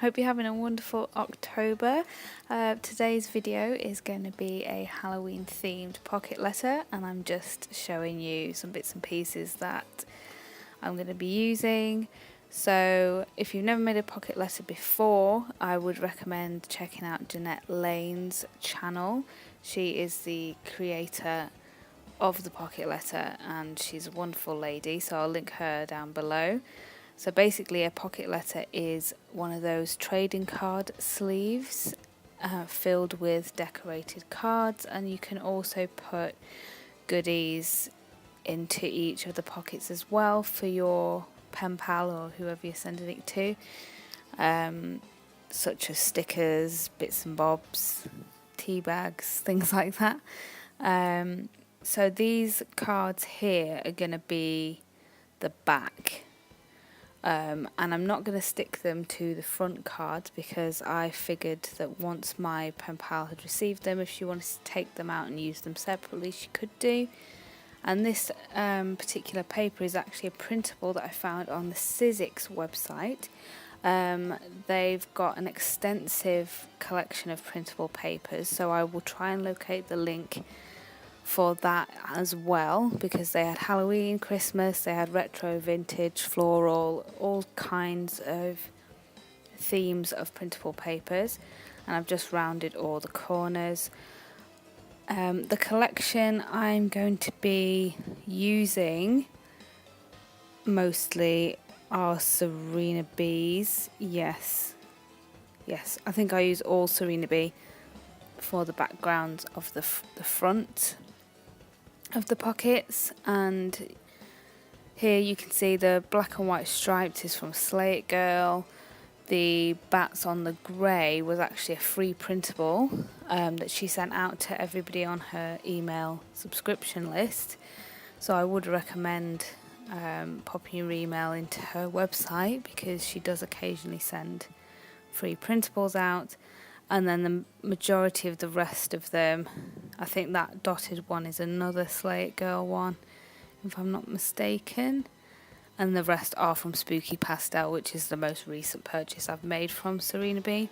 Hope you're having a wonderful October. Today's video is going to be a Halloween themed pocket letter, and I'm just showing you some bits and pieces that I'm going to be using. So if you've never made a pocket letter before, I would recommend checking out Jeanette Lane's channel. She is the creator of the pocket letter and she's a wonderful lady, so I'll link her down below. So basically a pocket letter is one of those trading card sleeves filled with decorated cards, and you can also put goodies into each of the pockets as well for your pen pal or whoever you're sending it to, such as stickers, bits and bobs, tea bags, things like that. So these cards here are going to be the back. And I'm not going to stick them to the front cards because I figured that once my pen pal had received them, if she wanted to take them out and use them separately, she could do. And this particular paper is actually a printable that I found on the Sizzix website. They've got an extensive collection of printable papers, so I will try and locate the link for that as well, because they had Halloween, Christmas, they had retro, vintage, floral, all kinds of themes of printable papers, and I've just rounded all the corners. The collection I'm going to be using mostly are Serena B's. Yes, I think I use all Serena B for the backgrounds of the front of the pockets. And here you can see the black and white striped is from Slay It Girl. The bats on the grey was actually a free printable that she sent out to everybody on her email subscription list. So I would recommend popping your email into her website because she does occasionally send free printables out. And then the majority of the rest of them, I think that dotted one is another Slay It Girl one, if I'm not mistaken. And the rest are from Spooky Pastel, which is the most recent purchase I've made from Serena B.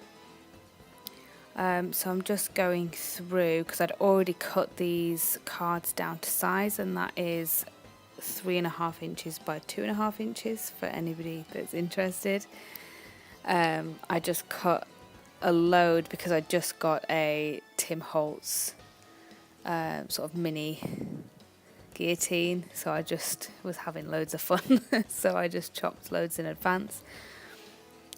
So I'm just going through, because I'd already cut these cards down to size, and that is 3.5 inches by 2.5 inches for anybody that's interested. I just cut a load because I just got a Tim Holtz sort of mini guillotine, so I just was having loads of fun so I just chopped loads in advance.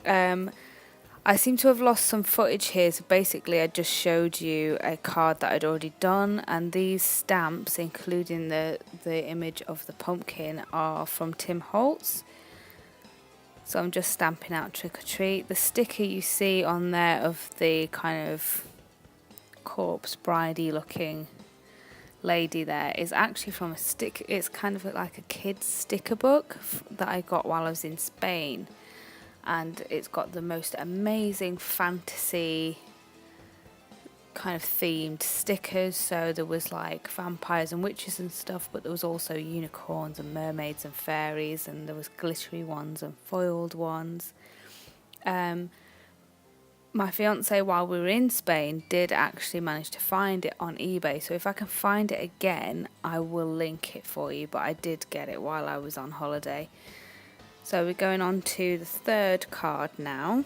I seem to have lost some footage here, so basically I just showed you a card that I'd already done, and these stamps, including the image of the pumpkin, are from Tim Holtz. So I'm just stamping out Trick or Treat. The sticker you see on there of the kind of corpse bridey looking lady there is actually from a stick. It's kind of like a kid's sticker book that I got while I was in Spain, and it's got the most amazing fantasy kind of themed stickers. So there was like vampires and witches and stuff, but there was also unicorns and mermaids and fairies, and there was glittery ones and foiled ones. My fiance, while we were in Spain, did actually manage to find it on eBay, so if I can find it again I will link it for you, but I did get it while I was on holiday. So we're going on to the third card now,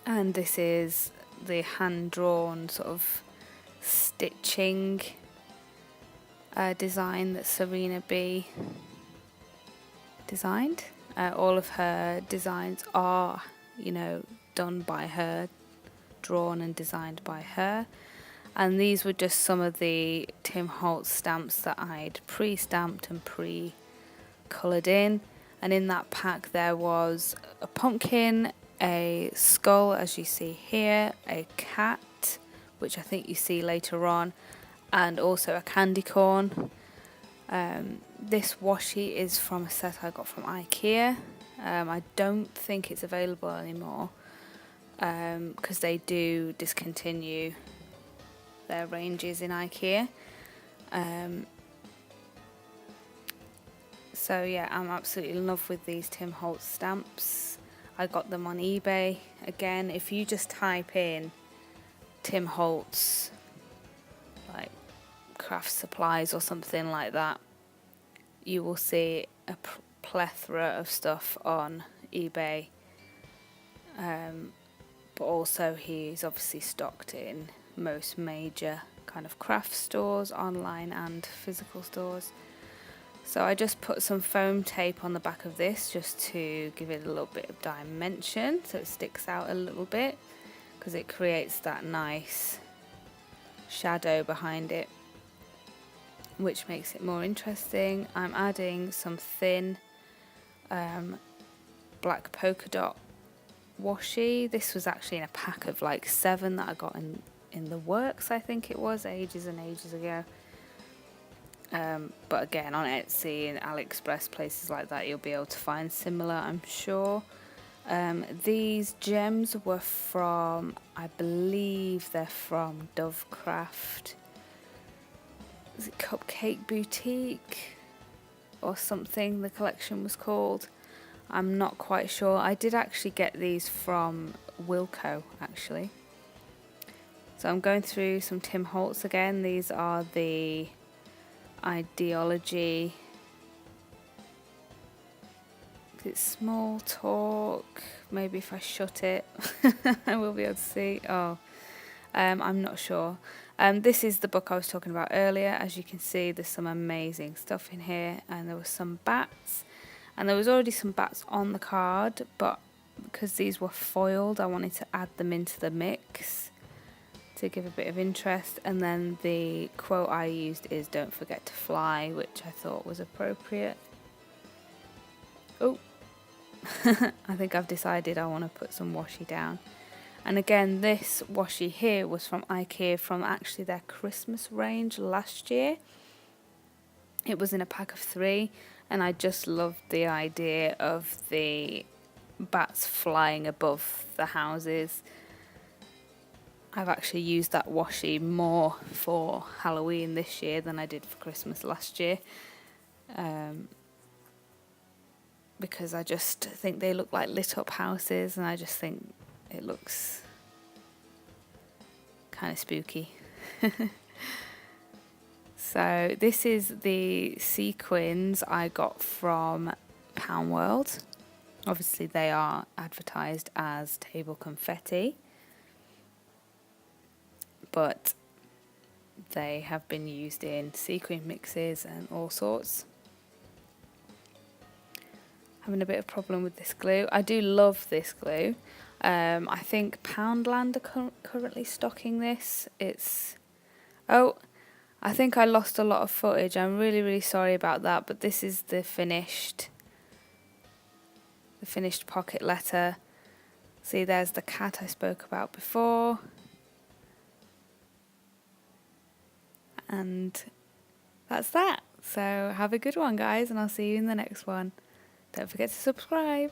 and this is the hand-drawn sort of stitching design that Serena B designed. All of her designs are, done by her, drawn and designed by her. And these were just some of the Tim Holtz stamps that I'd pre-stamped and pre-coloured in. And in that pack there was a pumpkin, a skull as you see here, a cat, which I think you see later on, and also a candy corn. This washi is from a set I got from IKEA. I don't think it's available anymore because they do discontinue their ranges in IKEA. So yeah, I'm absolutely in love with these Tim Holtz stamps. I got them on eBay. Again, if you just type in Tim Holtz, like craft supplies or something like that, you will see a plethora of stuff on eBay. But also he's obviously stocked in most major kind of craft stores, online and physical stores. So I just put some foam tape on the back of this just to give it a little bit of dimension so it sticks out a little bit, because it creates that nice shadow behind it, which makes it more interesting. I'm adding some thin black polka dot washi. This was actually in a pack of like 7 that I got in the works, I think it was, ages and ages ago. But again, on Etsy and AliExpress, places like that, you'll be able to find similar, I'm sure. These gems were from, I believe they're from Dovecraft. Is it Cupcake Boutique or something the collection was called? I'm not quite sure. I did actually get these from Wilko, actually. So I'm going through some Tim Holtz again. These are the Ideology. It's Small Talk. Maybe if I shut it, I will be able to see. Oh, I'm not sure. This is the book I was talking about earlier. As you can see, there's some amazing stuff in here, and there were some bats, and there was already some bats on the card, but because these were foiled, I wanted to add them into the mix to give a bit of interest. And then the quote I used is "Don't forget to fly," which I thought was appropriate. Oh, I think I've decided I want to put some washi down. And again, this washi here was from IKEA, from actually their Christmas range last year. It was in a pack of 3, and I just loved the idea of the bats flying above the houses. I've actually used that washi more for Halloween this year than I did for Christmas last year. Because I just think they look like lit up houses, and I just think it looks kind of spooky. So this is the sequins I got from Pound World. Obviously they are advertised as table confetti, but they have been used in sequin mixes and all sorts. Having a bit of problem with this glue. I do love this glue. I think Poundland are currently stocking this. Oh, I think I lost a lot of footage. I'm really, really sorry about that, but this is the finished pocket letter. See, there's the cat I spoke about before. And that's that. So have a good one, guys, and I'll see you in the next one. Don't forget to subscribe.